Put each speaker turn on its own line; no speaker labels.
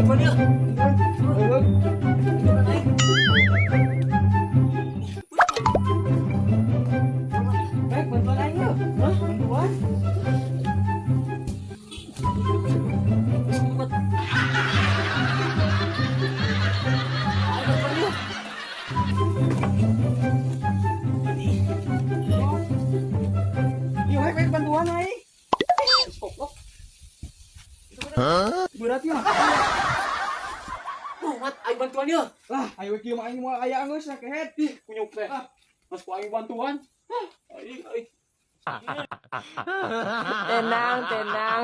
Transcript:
bantuan dia.
Baik, bantuan aing yuk. Hah? Bantuan? Yuk, baik, bantuan aing. Berat ya?
Mat, ayo bantuan dia.
Lah, ayo kieu mah aing moal aya geus sakehet.
Kunyuk teh. Mas ku aing bantuan. Aing.
Tenang, tenang.